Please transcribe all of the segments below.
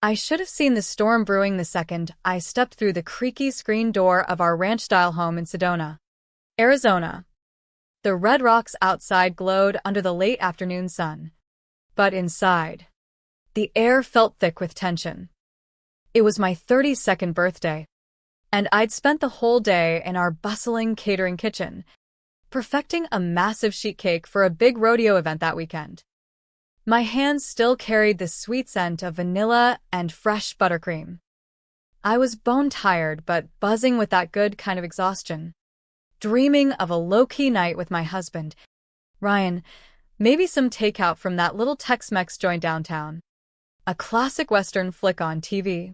I should have seen the storm brewing the second I stepped through the creaky screen door of our ranch-style home in Sedona, Arizona. The red rocks outside glowed under the late afternoon sun. But inside, the air felt thick with tension. It was my 32nd birthday, and I'd spent the whole day in our bustling catering kitchen, perfecting a massive sheet cake for a big rodeo event that weekend. My hands still carried the sweet scent of vanilla and fresh buttercream. I was bone-tired but buzzing with that good kind of exhaustion, dreaming of a low-key night with my husband, Ryan, maybe some takeout from that little Tex-Mex joint downtown, a classic Western flick on TV,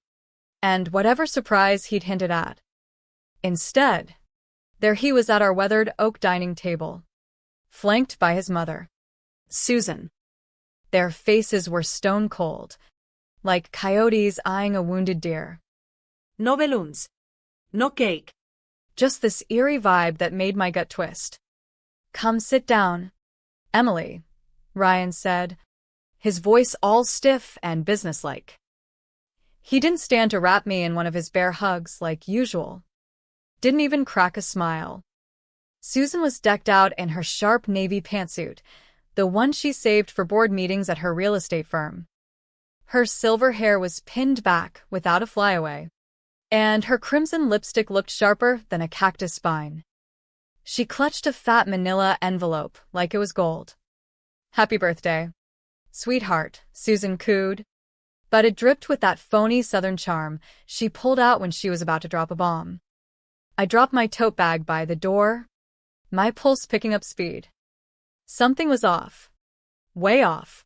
and whatever surprise he'd hinted at. Instead, there he was at our weathered oak dining table, flanked by his mother, Susan. Their faces were stone cold, like coyotes eyeing a wounded deer. No balloons. No cake. Just this eerie vibe that made my gut twist. "Come sit down, Emily," Ryan said, his voice all stiff and businesslike. He didn't stand to wrap me in one of his bear hugs like usual. Didn't even crack a smile. Susan was decked out in her sharp navy pantsuit, the one she saved for board meetings at her real estate firm. Her silver hair was pinned back without a flyaway, and her crimson lipstick looked sharper than a cactus spine. She clutched a fat manila envelope like it was gold. "Happy birthday, sweetheart," Susan cooed, but it dripped with that phony southern charm she pulled out when she was about to drop a bomb. I dropped my tote bag by the door, my pulse picking up speed. Something was off. Way off.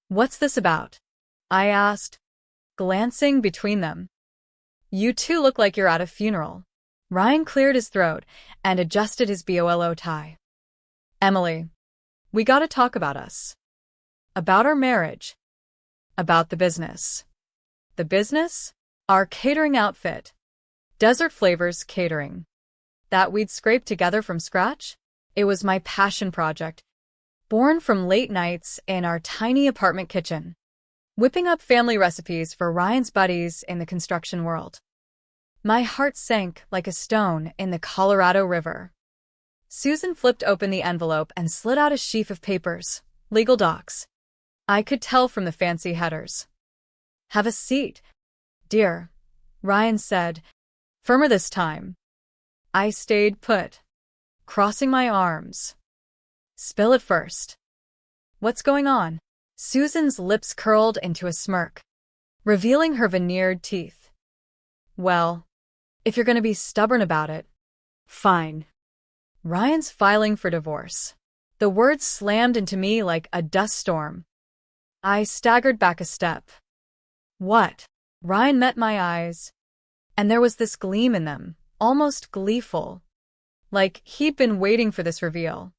"What's this about?" I asked, glancing between them. "You two look like you're at a funeral." Ryan cleared his throat and adjusted his bolo tie. "Emily, we gotta talk about us. About our marriage. About the business." "The business?" "Our catering outfit. Desert Flavors Catering. That we'd scraped together from scratch? It was my passion project, born from late nights in our tiny apartment kitchen, whipping up family recipes for Ryan's buddies in the construction world. My heart sank like a stone in the Colorado River. Susan flipped open the envelope and slid out a sheaf of papers, legal docs. I could tell from the fancy headers. "Have a seat, dear," Ryan said, firmer this time. I stayed put, crossing my arms. "Spill it first." "What's going on?" Susan's lips curled into a smirk, revealing her veneered teeth. "Well, if you're going to be stubborn about it, fine. Ryan's filing for divorce." The words slammed into me like a dust storm. I staggered back a step. "What?" Ryan met my eyes, and there was this gleam in them, almost gleeful, like he'd been waiting for this reveal.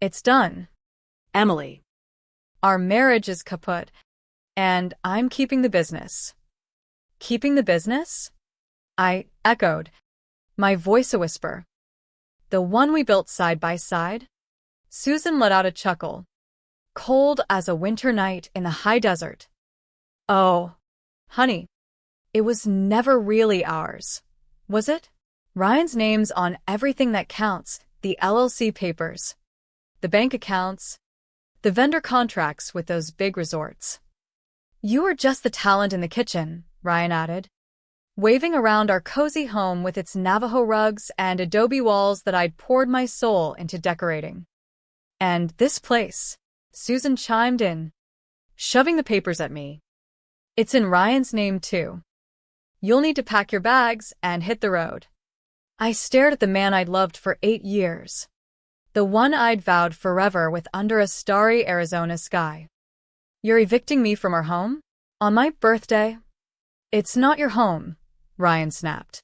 "It's done, Emily. Our marriage is kaput, and I'm keeping the business." "Keeping the business?" I echoed, my voice a whisper. "The one we built side by side?" Susan let out a chuckle, cold as a winter night in the high desert. "Oh, honey, it was never really ours, was it? Ryan's name's on everything that counts, the LLC papers, the bank accounts, the vendor contracts with those big resorts." "You were just the talent in the kitchen," Ryan added, waving around our cozy home with its Navajo rugs and adobe walls that I'd poured my soul into decorating. "And this place," Susan chimed in, shoving the papers at me. "It's in Ryan's name, too. You'll need to pack your bags and hit the road." I stared at the man I'd loved for 8 years, the one I'd vowed forever with under a starry Arizona sky. "You're evicting me from our home? On my birthday?" "It's not your home," Ryan snapped.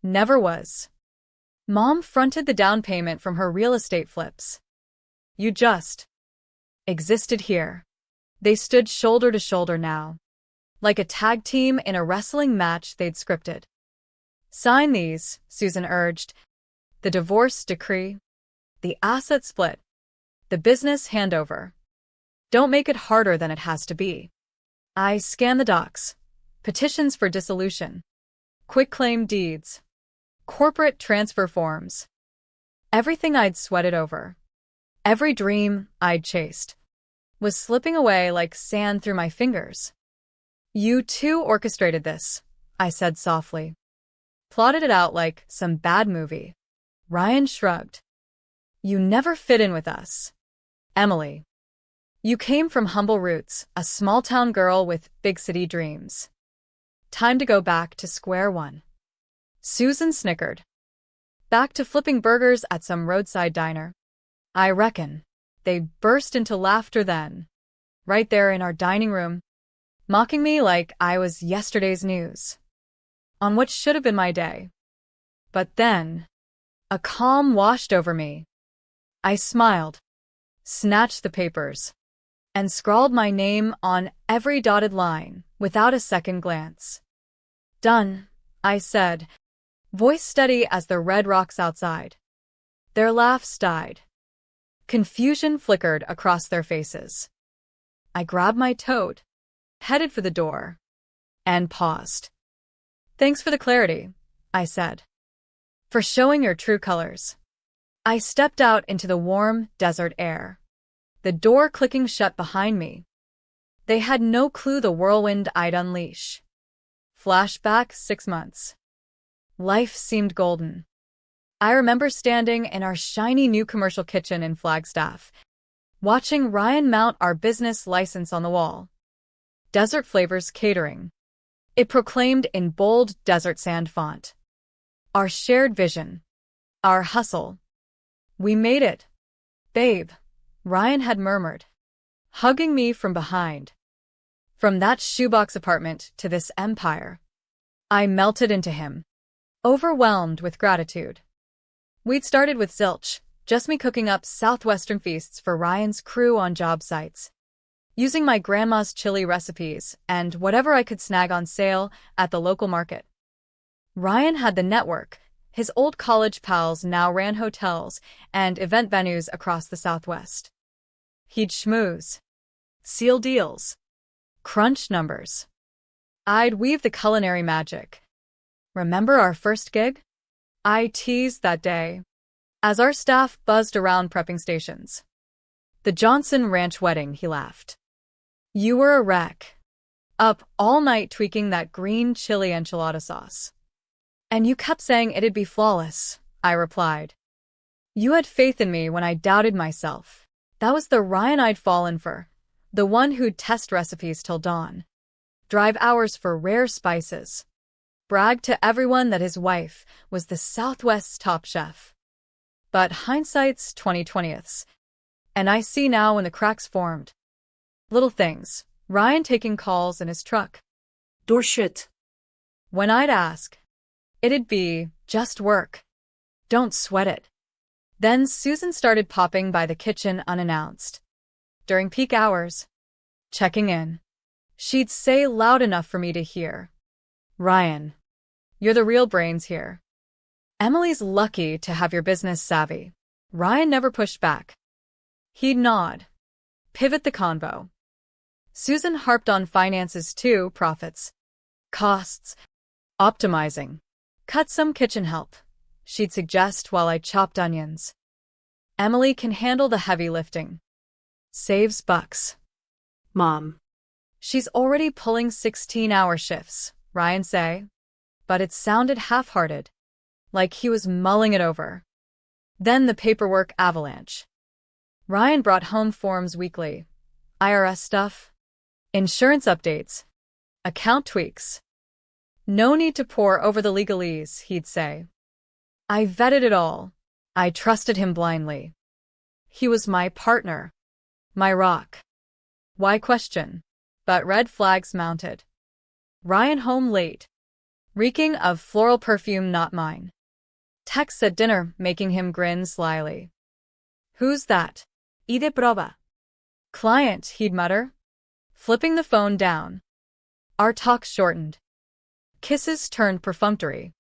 "Never was. Mom fronted the down payment from her real estate flips. You just existed here." They stood shoulder to shoulder now, like a tag team in a wrestling match they'd scripted. "Sign these," Susan urged. "The divorce decree, the asset split, the business handover. Don't make it harder than it has to be." I scanned the docs. Petitions for dissolution. Quitclaim deeds. Corporate transfer forms. Everything I'd sweated over. Every dream I'd chased was slipping away like sand through my fingers. You too orchestrated this, I said softly. Plotted it out like some bad movie. Ryan shrugged. You never fit in with us, Emily. You came from humble roots, a small-town girl with big-city dreams. Time to go back to square one. Susan snickered. Back to flipping burgers at some roadside diner. I reckon. They burst into laughter then, right there in our dining room, mocking me like I was yesterday's news, on what should have been my day. But then, a calm washed over me. I smiled, snatched the papers, and scrawled my name on every dotted line without a second glance. Done, I said, voice steady as the red rocks outside. Their laughs died. Confusion flickered across their faces. I grabbed my tote, headed for the door, and paused. Thanks for the clarity, I said. For showing your true colors. I stepped out into the warm, desert air, the door clicking shut behind me. They had no clue the whirlwind I'd unleash. Flashback 6 months. Life seemed golden. I remember standing in our shiny new commercial kitchen in Flagstaff, watching Ryan mount our business license on the wall. Desert Flavors Catering. It proclaimed in bold desert sand font. Our shared vision. Our hustle. We made it. Babe, Ryan had murmured, hugging me from behind. From that shoebox apartment to this empire. I melted into him, overwhelmed with gratitude. We'd started with zilch, just me cooking up southwestern feasts for Ryan's crew on job sites, using my grandma's chili recipes and whatever I could snag on sale at the local market. Ryan had the network. His old college pals now ran hotels and event venues across the Southwest. He'd schmooze, seal deals, crunch numbers. I'd weave the culinary magic. Remember our first gig? I teased that day, as our staff buzzed around prepping stations. The Johnson Ranch wedding, he laughed. You were a wreck. Up all night tweaking that green chili enchilada sauce. And you kept saying it'd be flawless, I replied. You had faith in me when I doubted myself. That was the Ryan I'd fallen for, the one who'd test recipes till dawn, drive hours for rare spices, brag to everyone that his wife was the Southwest's top chef. But hindsight's 20/20ths, and I see now when the cracks formed. Little things, Ryan taking calls in his truck. Door shut. When I'd ask, it'd be, just work. Don't sweat it. Then Susan started popping by the kitchen unannounced. During peak hours, checking in. She'd say loud enough for me to hear. Ryan, you're the real brains here. Emily's lucky to have your business savvy. Ryan never pushed back. He'd nod, pivot the convo. Susan harped on finances too, profits, costs, optimizing. Cut some kitchen help, she'd suggest while I chopped onions. Emily can handle the heavy lifting. Saves bucks. Mom. She's already pulling 16-hour shifts, Ryan say. But it sounded half-hearted, like he was mulling it over. Then the paperwork avalanche. Ryan brought home forms weekly. IRS stuff. Insurance updates. Account tweaks. No need to pore over the legalese, he'd say. I vetted it all. I trusted him blindly. He was my partner. My rock. Why question? But red flags mounted. Ryan home late. Reeking of floral perfume not mine. Texts at dinner making him grin slyly. Who's that? Y de prueba. Client, he'd mutter, flipping the phone down. Our talk shortened. Kisses turned perfunctory.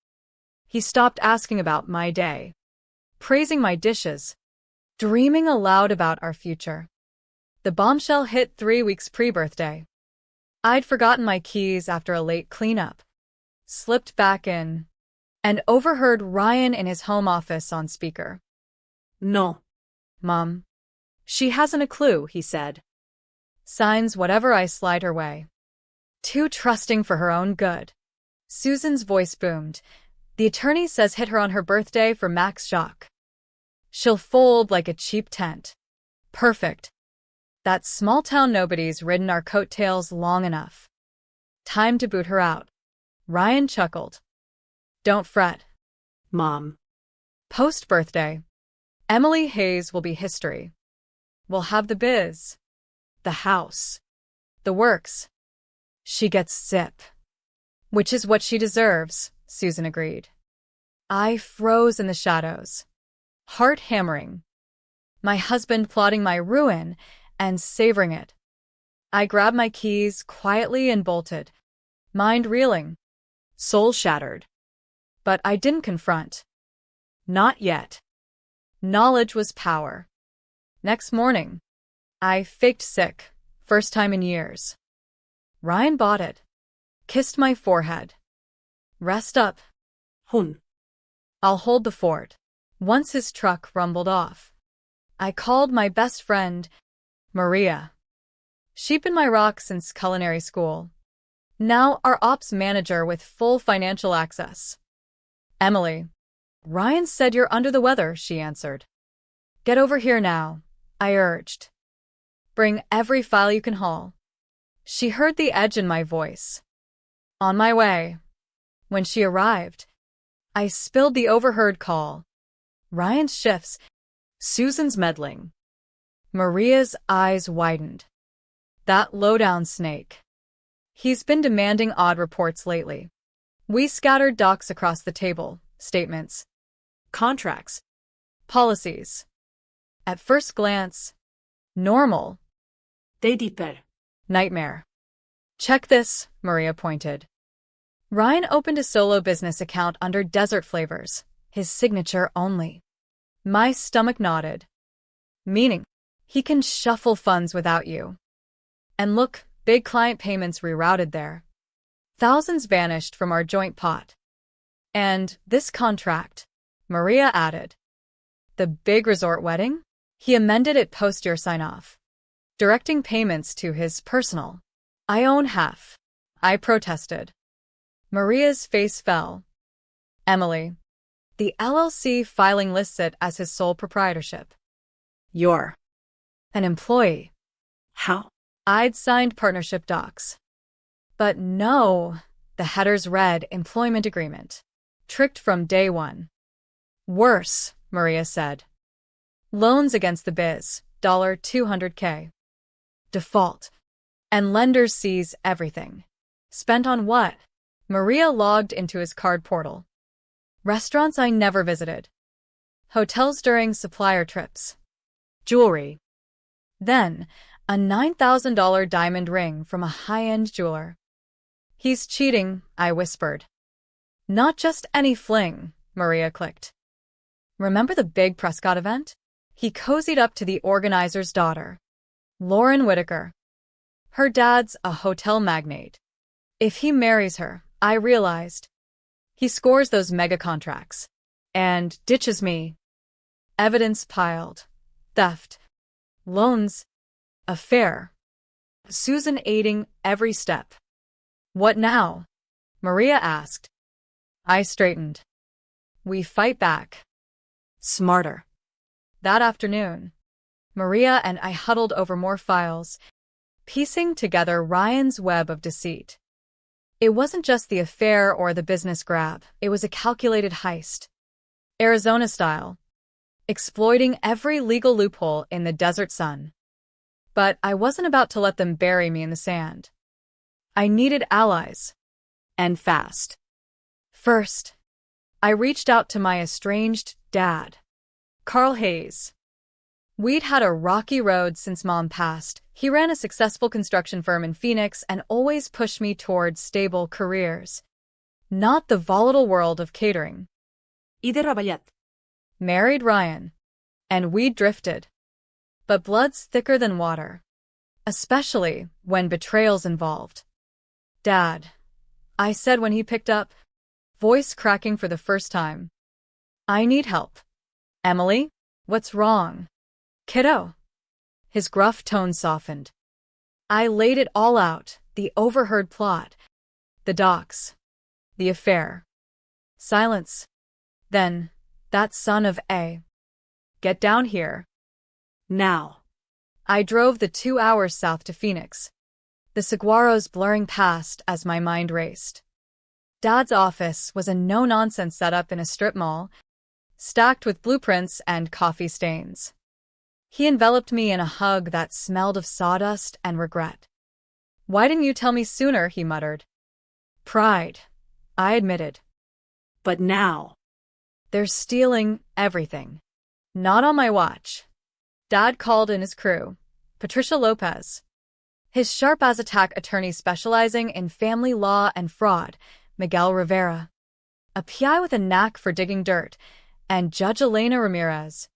He stopped asking about my day, praising my dishes, dreaming aloud about our future. The bombshell hit 3 weeks pre-birthday. I'd forgotten my keys after a late cleanup, slipped back in, and overheard Ryan in his home office on speaker. No. Mom. She hasn't a clue, he said. Signs whatever I slide her way. Too trusting for her own good. Susan's voice boomed. The attorney says hit her on her birthday for Max Jacques. She'll fold like a cheap tent. Perfect. That small-town nobody's ridden our coattails long enough. Time to boot her out. Ryan chuckled. Don't fret. Mom. Post-birthday, Emily Hayes will be history. We'll have the biz, the house, the works. She gets zip. Which is what she deserves, Susan agreed. I froze in the shadows, heart hammering. My husband plotting my ruin and savoring it. I grabbed my keys quietly and bolted, mind reeling, soul shattered. But I didn't confront. Not yet. Knowledge was power. Next morning, I faked sick, first time in years. Ryan bought it, kissed my forehead. Rest up. Hun. I'll hold the fort. Once his truck rumbled off, I called my best friend, Maria. She'd been my rock since culinary school. Now our ops manager with full financial access. Emily. Ryan said you're under the weather, she answered. Get over here now, I urged. Bring every file you can haul. She heard the edge in my voice. On my way. When she arrived, I spilled the overheard call. Ryan's shifts, Susan's meddling. Maria's eyes widened. That low-down snake. He's been demanding odd reports lately. We scattered docs across the table, statements, contracts, policies. At first glance, normal. De dieper. Nightmare. Check this, Maria pointed. Ryan opened a solo business account under Desert Flavors, his signature only. My stomach nodded. Meaning, he can shuffle funds without you. And look, big client payments rerouted there. Thousands vanished from our joint pot. And this contract, Maria added. The big resort wedding? He amended it post your sign-off, directing payments to his personal. I own half. I protested. Maria's face fell. Emily. The LLC filing lists it as his sole proprietorship. You're an employee. How? I'd signed partnership docs. But no, the headers read employment agreement. Tricked from day one. Worse, Maria said. Loans against the biz, $200K. Default. And lenders seize everything. Spent on what? Maria logged into his card portal. Restaurants I never visited. Hotels during supplier trips. Jewelry. Then, a $9,000 diamond ring from a high-end jeweler. He's cheating, I whispered. Not just any fling, Maria clicked. Remember the big Prescott event? He cozied up to the organizer's daughter, Lauren Whitaker. Her dad's a hotel magnate. If he marries her, I realized, he scores those mega contracts and ditches me. Evidence piled. Theft. Loans. Affair. Susan aiding every step. What now? Maria asked. I straightened. We fight back. Smarter. That afternoon, Maria and I huddled over more files, piecing together Ryan's web of deceit. It wasn't just the affair or the business grab, it was a calculated heist. Arizona style. Exploiting every legal loophole in the desert sun. But I wasn't about to let them bury me in the sand. I needed allies. And fast. First, I reached out to my estranged dad, Carl Hayes. We'd had a rocky road since Mom passed. He ran a successful construction firm in Phoenix and always pushed me toward stable careers. Not the volatile world of catering. Y de Rabayat. Married Ryan. And we drifted. But blood's thicker than water. Especially when betrayal's involved. Dad, I said when he picked up, voice cracking for the first time. I need help. Emily, what's wrong? Kiddo. His gruff tone softened. I laid it all out, the overheard plot, the docs, the affair. Silence. Then, that son of a. Get down here. Now. I drove the 2 hours south to Phoenix, the saguaros blurring past as my mind raced. Dad's office was a no-nonsense setup in a strip mall, stacked with blueprints and coffee stains. He enveloped me in a hug that smelled of sawdust and regret. Why didn't you tell me sooner, he muttered. Pride, I admitted. But now. They're stealing everything. Not on my watch. Dad called in his crew, Patricia Lopez. His sharp-as-a-tack attorney specializing in family law and fraud, Miguel Rivera. A PI with a knack for digging dirt, and Judge Elena Ramirez,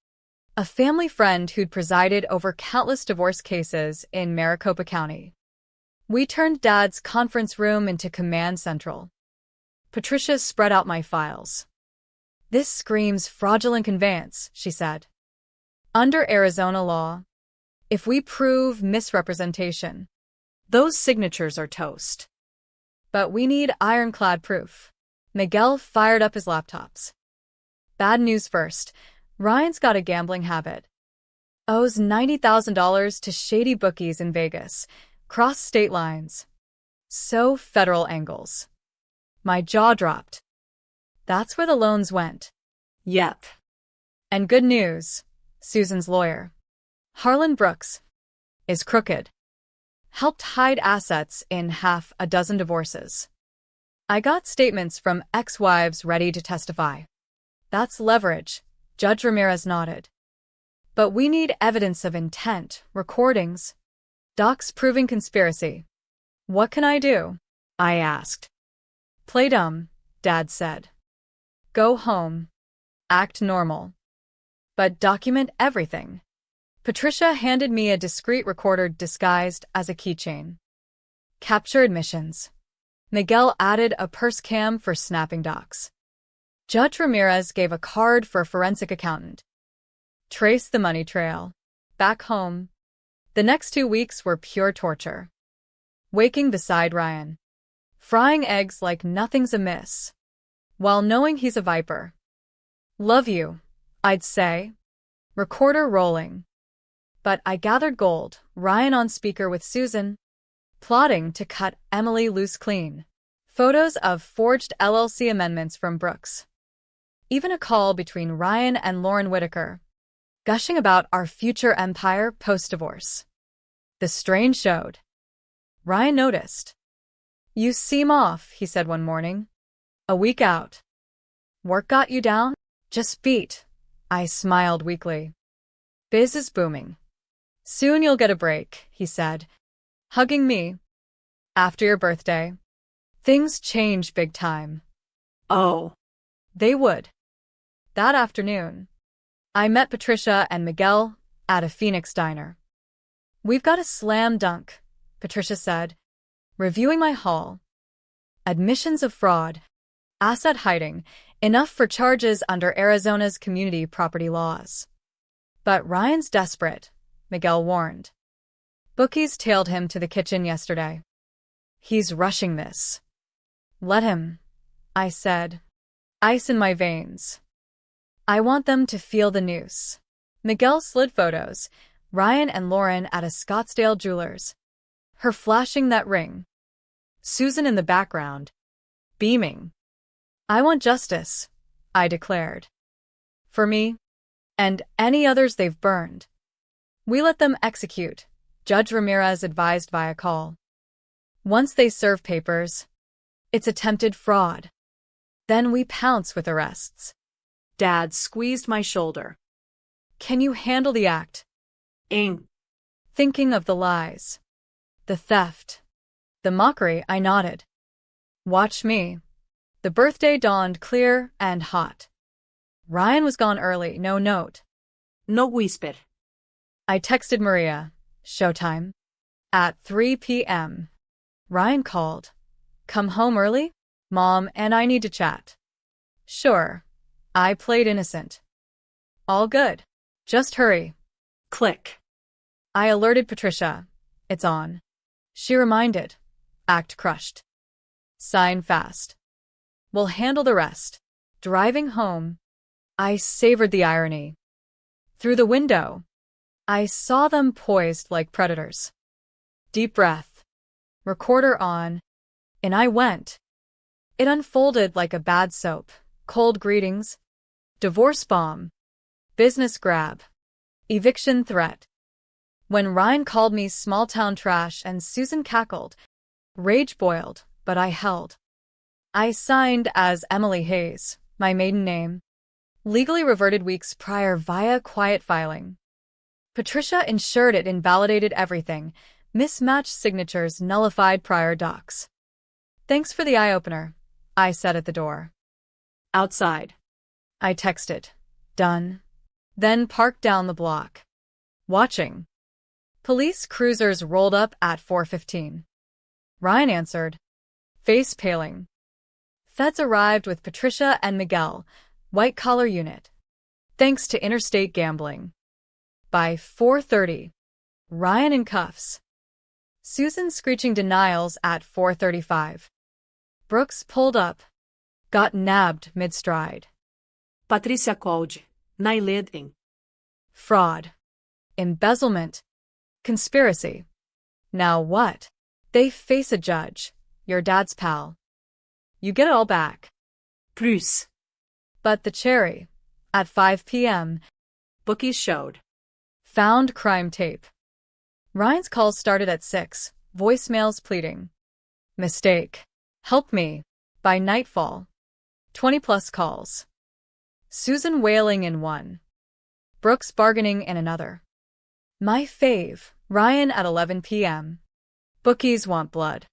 a family friend who'd presided over countless divorce cases in Maricopa County. We turned Dad's conference room into command central. Patricia spread out my files. This screams fraudulent conveyance, she said. Under Arizona law, if we prove misrepresentation, those signatures are toast. But we need ironclad proof. Miguel fired up his laptops. Bad news first. Ryan's got a gambling habit. Owes $90,000 to shady bookies in Vegas. Cross state lines. So federal angles. My jaw dropped. That's where the loans went. Yep. And good news. Susan's lawyer, Harlan Brooks, is crooked. Helped hide assets in half a dozen divorces. I got statements from ex-wives ready to testify. That's leverage, Judge Ramirez nodded. But we need evidence of intent, recordings, docs proving conspiracy. What can I do? I asked. Play dumb, Dad said. Go home. Act normal. But document everything. Patricia handed me a discreet recorder disguised as a keychain. Capture admissions. Miguel added a purse cam for snapping docs. Judge Ramirez gave a card for a forensic accountant. Trace the money trail. Back home. The next 2 weeks were pure torture. Waking beside Ryan. Frying eggs like nothing's amiss. While knowing he's a viper. Love you, I'd say. Recorder rolling. But I gathered gold, Ryan on speaker with Susan, plotting to cut Emily loose clean. Photos of forged LLC amendments from Brooks. Even a call between Ryan and Lauren Whitaker, gushing about our future empire post-divorce. The strain showed. Ryan noticed. You seem off, he said one morning. A week out. Work got you down? Just beat. I smiled weakly. Biz is booming. Soon you'll get a break, he said, hugging me. After your birthday. Things change big time. Oh. They would. That afternoon, I met Patricia and Miguel at a Phoenix diner. We've got a slam dunk, Patricia said, reviewing my haul. Admissions of fraud, asset hiding, enough for charges under Arizona's community property laws. But Ryan's desperate, Miguel warned. Bookies tailed him to the kitchen yesterday. He's rushing this. Let him, I said. Ice in my veins. I want them to feel the noose. Miguel slid photos, Ryan and Lauren at a Scottsdale jeweler's. Her flashing that ring. Susan in the background, beaming. I want justice, I declared. For me, and any others they've burned. We let them execute, Judge Ramirez advised via call. Once they serve papers, it's attempted fraud. Then we pounce with arrests. Dad squeezed my shoulder. Can you handle the act? Ain't. Thinking of the lies. The theft. The mockery, I nodded. Watch me. The birthday dawned clear and hot. Ryan was gone early, no note. No whisper. I texted Maria, showtime, at 3 p.m. Ryan called, Come home early? Mom and I need to chat. Sure. I played innocent. All good. Just hurry. Click. I alerted Patricia. It's on. She reminded. Act crushed. Sign fast. We'll handle the rest. Driving home, I savored the irony. Through the window, I saw them poised like predators. Deep breath. Recorder on. And I went. It unfolded like a bad soap. Cold greetings. Divorce bomb. Business grab. Eviction threat. When Ryan called me small-town trash and Susan cackled, rage boiled, but I held. I signed as Emily Hayes, my maiden name, legally reverted weeks prior via quiet filing. Patricia ensured it invalidated everything, mismatched signatures nullified prior docs. Thanks for the eye-opener, I said at the door. Outside. I texted. Done. Then parked down the block. Watching. Police cruisers rolled up at 4:15. Ryan answered. Face paling. Feds arrived with Patricia and Miguel, white-collar unit. Thanks to interstate gambling. By 4:30, Ryan in cuffs. Susan screeching denials at 4:35. Brooks pulled up. Got nabbed mid-stride. Patricia called. Naileding. Fraud. Embezzlement. Conspiracy. Now what? They face a judge, your dad's pal. You get it all back. Plus. But the cherry. At 5 p.m., bookies showed. Found crime tape. Ryan's calls started at 6, voicemails pleading. Mistake. Help me. By nightfall. 20-plus calls. Susan wailing in one. Brooks bargaining in another. My fave, Ryan at 11 p.m. Bookies want blood.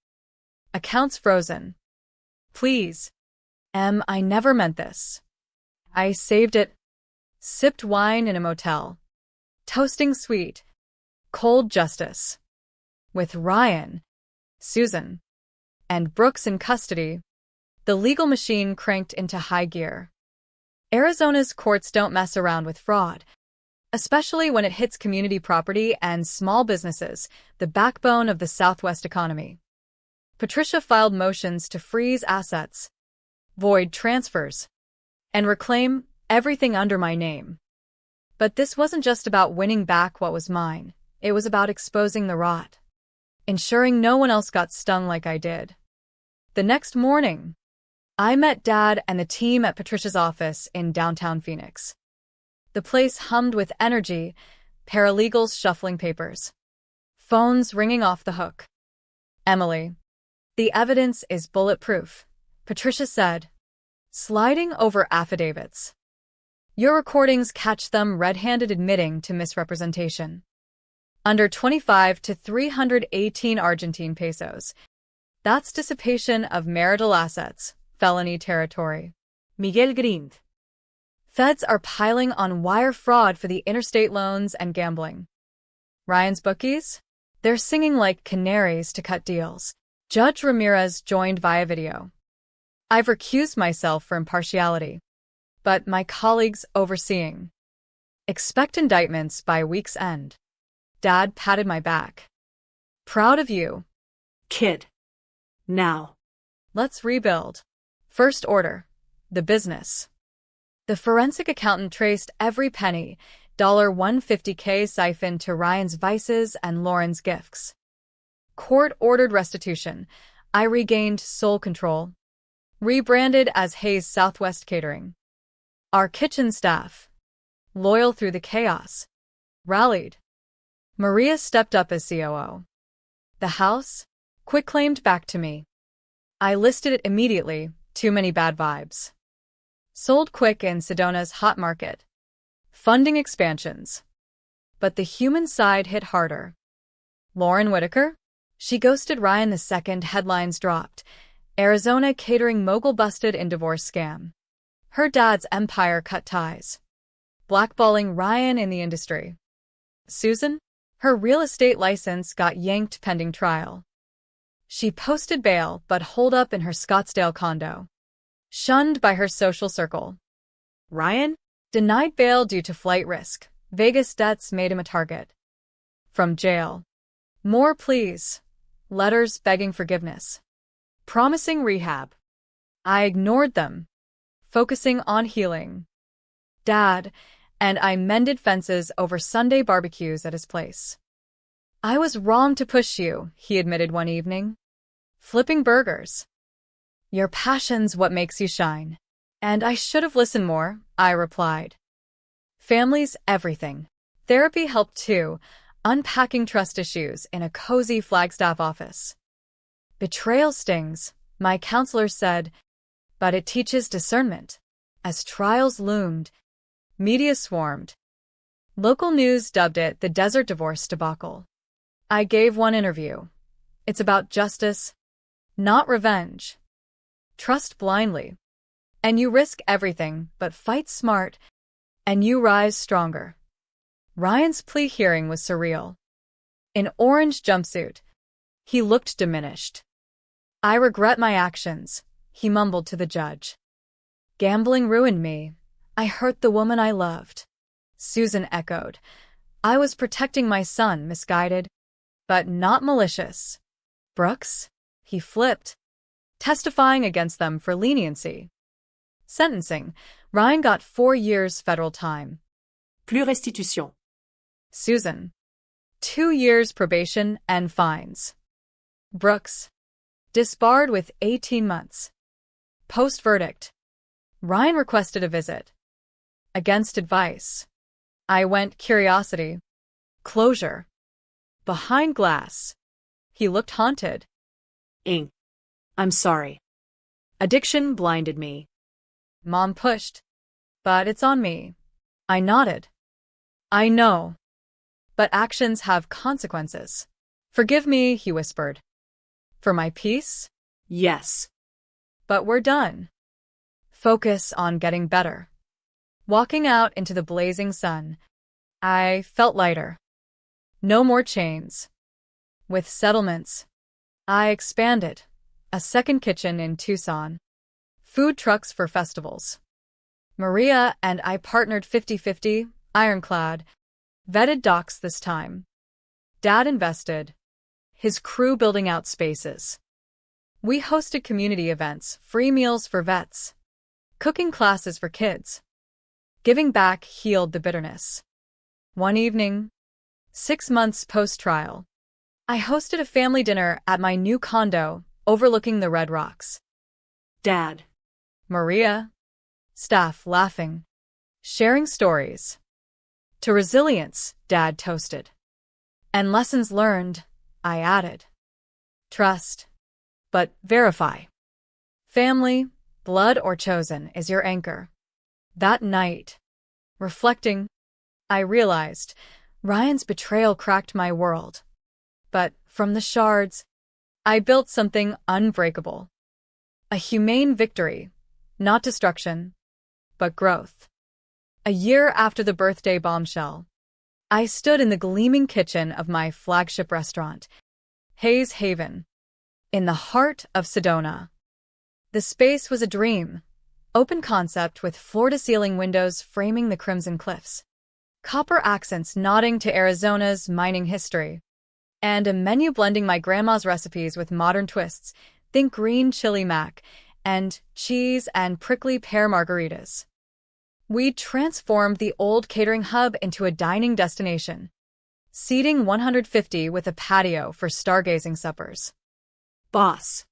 Accounts frozen. Please. I never meant this. I saved it. Sipped wine in a motel. Toasting sweet. Cold justice. With Ryan, Susan, and Brooks in custody, the legal machine cranked into high gear. Arizona's courts don't mess around with fraud, especially when it hits community property and small businesses, the backbone of the Southwest economy. Patricia filed motions to freeze assets, void transfers, and reclaim everything under my name. But this wasn't just about winning back what was mine. It was about exposing the rot, ensuring no one else got stung like I did. The next morning, I met Dad and the team at Patricia's office in downtown Phoenix. The place hummed with energy, paralegals shuffling papers, phones ringing off the hook. Emily, the evidence is bulletproof, Patricia said, sliding over affidavits. Your recordings catch them red-handed admitting to misrepresentation. Under 25 to 318 Argentine pesos. That's dissipation of marital assets, felony territory. Miguel grinned. Feds are piling on wire fraud for the interstate loans and gambling. Ryan's bookies? They're singing like canaries to cut deals. Judge Ramirez joined via video. I've recused myself for impartiality, but my colleagues overseeing. Expect indictments by week's end. Dad patted my back. Proud of you. Kid. Now. Let's rebuild. First order. The business. The forensic accountant traced every penny, $150K siphoned to Ryan's vices and Lauren's gifts. Court ordered restitution. I regained sole control. Rebranded as Hayes Southwest Catering. Our kitchen staff, loyal through the chaos, rallied. Maria stepped up as COO. The house, quick-claimed back to me. I listed it immediately, too many bad vibes. Sold quick in Sedona's hot market. Funding expansions. But the human side hit harder. Lauren Whitaker? She ghosted Ryan the second headlines dropped. Arizona catering mogul busted in divorce scam. Her dad's empire cut ties. Blackballing Ryan in the industry. Susan? Her real estate license got yanked pending trial. She posted bail but holed up in her Scottsdale condo. Shunned by her social circle. Ryan? Denied bail due to flight risk. Vegas debts made him a target. From jail. More pleas. Letters begging forgiveness. Promising rehab. I ignored them, focusing on healing. Dad and I mended fences over Sunday barbecues at his place. I was wrong to push you, he admitted one evening. Flipping burgers. Your passion's what makes you shine. And I should have listened more, I replied. Family's everything. Therapy helped too, unpacking trust issues in a cozy Flagstaff office. Betrayal stings, my counselor said, but it teaches discernment. As trials loomed, media swarmed. Local news dubbed it the desert divorce debacle. I gave one interview. It's about justice, not revenge. Trust blindly, and you risk everything, but fight smart, and you rise stronger. Ryan's plea hearing was surreal. In orange jumpsuit, he looked diminished. I regret my actions, he mumbled to the judge. Gambling ruined me. I hurt the woman I loved. Susan echoed. I was protecting my son, misguided, but not malicious. Brooks? He flipped, testifying against them for leniency. Sentencing. Ryan got 4 years federal time. Plus restitution. Susan. 2 years probation and fines. Brooks. Disbarred with 18 months. Post-verdict. Ryan requested a visit. Against advice. I went curiosity. Closure. Behind glass. He looked haunted. Ink. I'm sorry. Addiction blinded me. Mom pushed. But it's on me. I nodded. I know. But actions have consequences. Forgive me, he whispered. For my peace? Yes. But we're done. Focus on getting better. Walking out into the blazing sun, I felt lighter. No more chains. With settlements, I expanded. A second kitchen in Tucson. Food trucks for festivals. Maria and I partnered 50-50, ironclad. Vetted docks this time. Dad invested. His crew building out spaces. We hosted community events, free meals for vets. Cooking classes for kids. Giving back healed the bitterness. One evening, 6 months post-trial, I hosted a family dinner at my new condo overlooking the Red Rocks. Dad. Maria. Staff laughing. Sharing stories. To resilience, Dad toasted. And lessons learned, I added. Trust. But verify. Family, blood or chosen, is your anchor. That night, reflecting, I realized Ryan's betrayal cracked my world. But from the shards, I built something unbreakable. A humane victory, not destruction, but growth. A year after the birthday bombshell, I stood in the gleaming kitchen of my flagship restaurant, Hayes Haven, in the heart of Sedona. The space was a dream, open concept with floor-to-ceiling windows framing the crimson cliffs, copper accents nodding to Arizona's mining history, and a menu blending my grandma's recipes with modern twists, think green chili mac, and cheese and prickly pear margaritas. We transformed the old catering hub into a dining destination, seating 150 with a patio for stargazing suppers. Boss.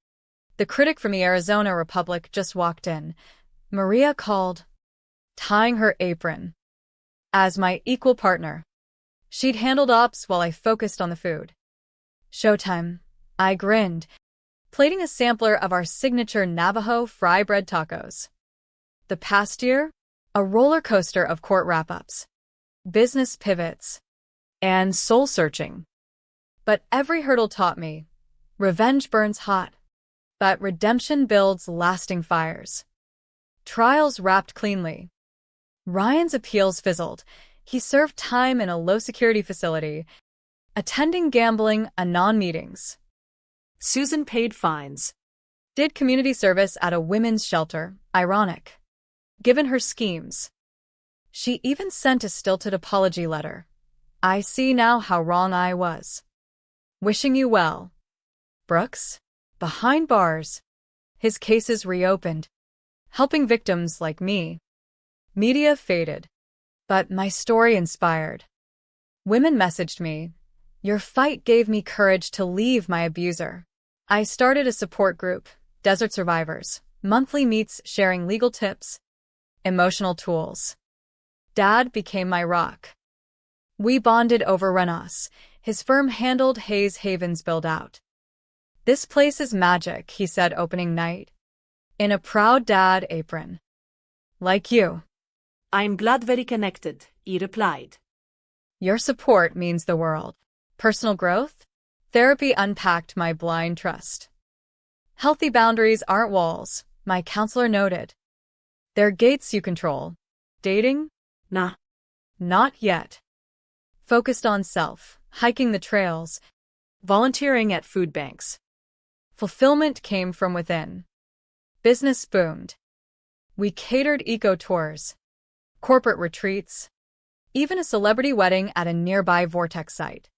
The critic from the Arizona Republic just walked in. Maria called, tying her apron. As my equal partner, she'd handled ops while I focused on the food. Showtime. I grinned, plating a sampler of our signature Navajo fry bread tacos. The past year, a roller coaster of court wrap-ups, business pivots, and soul-searching. But every hurdle taught me, revenge burns hot, but redemption builds lasting fires. Trials wrapped cleanly. Ryan's appeals fizzled. He served time in a low-security facility, attending gambling anon meetings. Susan paid fines. Did community service at a women's shelter. Ironic. Given her schemes. She even sent a stilted apology letter. I see now how wrong I was. Wishing you well. Brooks? Behind bars. His cases reopened. Helping victims like me. Media faded. But my story inspired. Women messaged me. Your fight gave me courage to leave my abuser. I started a support group, Desert Survivors, monthly meets sharing legal tips, emotional tools. Dad became my rock. We bonded over Renos. His firm handled Hayes Haven's build-out. This place is magic, he said opening night. In a proud dad apron. Like you. I'm glad very connected, he replied. Your support means the world. Personal growth? Therapy unpacked my blind trust. Healthy boundaries aren't walls, my counselor noted. They're gates you control. Dating? Nah. Not yet. Focused on self, hiking the trails, Volunteering at food banks. fulfillment came from within. Business boomed. We catered eco-tours, corporate retreats, even a celebrity wedding at a nearby vortex site.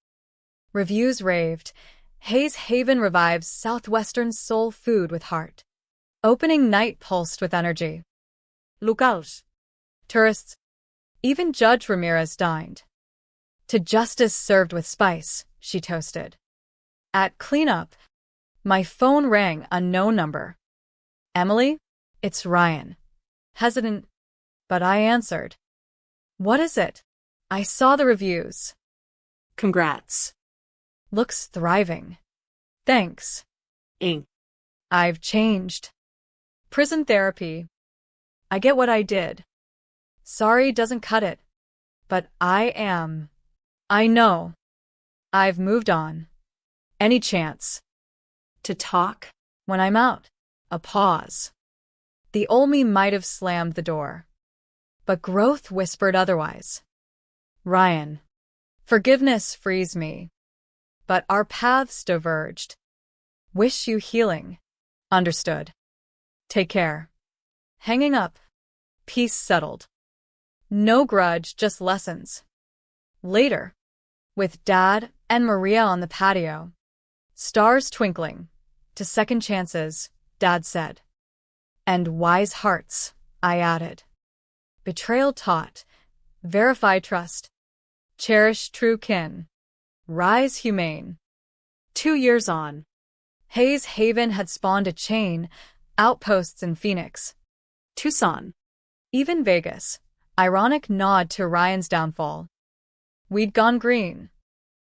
Reviews raved. Hayes Haven revives Southwestern soul food with heart. Opening night pulsed with energy. Locals. Tourists. Even Judge Ramirez dined. To justice served with spice, she toasted. At cleanup, my phone rang, unknown number. Emily? It's Ryan. Hesitant, but I answered. What is it? I saw the reviews. Congrats. Looks thriving. Thanks. Inc. I've changed. Prison therapy. I get what I did. Sorry doesn't cut it. But I am. I know. I've moved on. Any chance? To talk? When I'm out. A pause. The old me might have slammed the door. But growth whispered otherwise. Ryan. Forgiveness frees me. But our paths diverged. Wish you healing. Understood. Take care. Hanging up. Peace settled. No grudge, just lessons. Later. With Dad and Maria on the patio. Stars twinkling. To second chances, Dad said. And wise hearts, I added. Betrayal taught. Verify trust. Cherish true kin. Rise humane. 2 years on. Hayes Haven had spawned a chain, outposts in Phoenix. Tucson. Even Vegas. Ironic nod to Ryan's downfall. We'd gone green.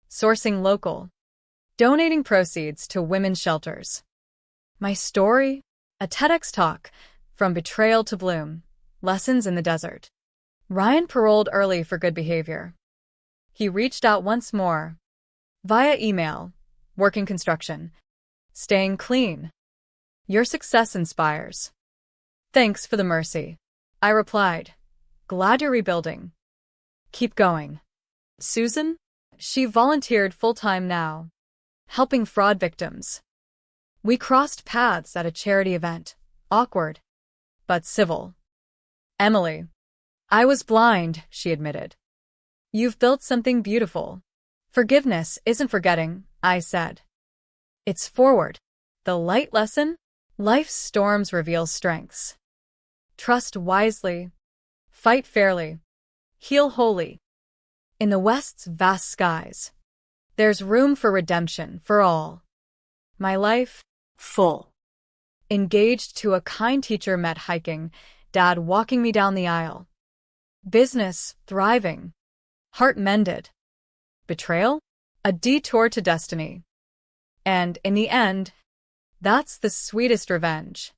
Sourcing local. Donating proceeds to women's shelters. My story? A TEDx talk. From betrayal to bloom. Lessons in the desert. Ryan paroled early for good behavior. He reached out once more. Via email. Working construction. Staying clean. Your success inspires. Thanks for the mercy. I replied. Glad you're rebuilding. Keep going. Susan? She volunteered full-time now. Helping fraud victims. We crossed paths at a charity event. Awkward. But civil. Emily. I was blind, she admitted. You've built something beautiful. Forgiveness isn't forgetting, I said. It's forward. The light lesson? Life's storms reveal strengths. Trust wisely. Fight fairly. Heal wholly. In the West's vast skies, there's room for redemption for all. My life? Full. Engaged to a kind teacher met hiking, Dad walking me down the aisle. Business thriving. Heart mended. Betrayal? A detour to destiny. And in the end, that's the sweetest revenge.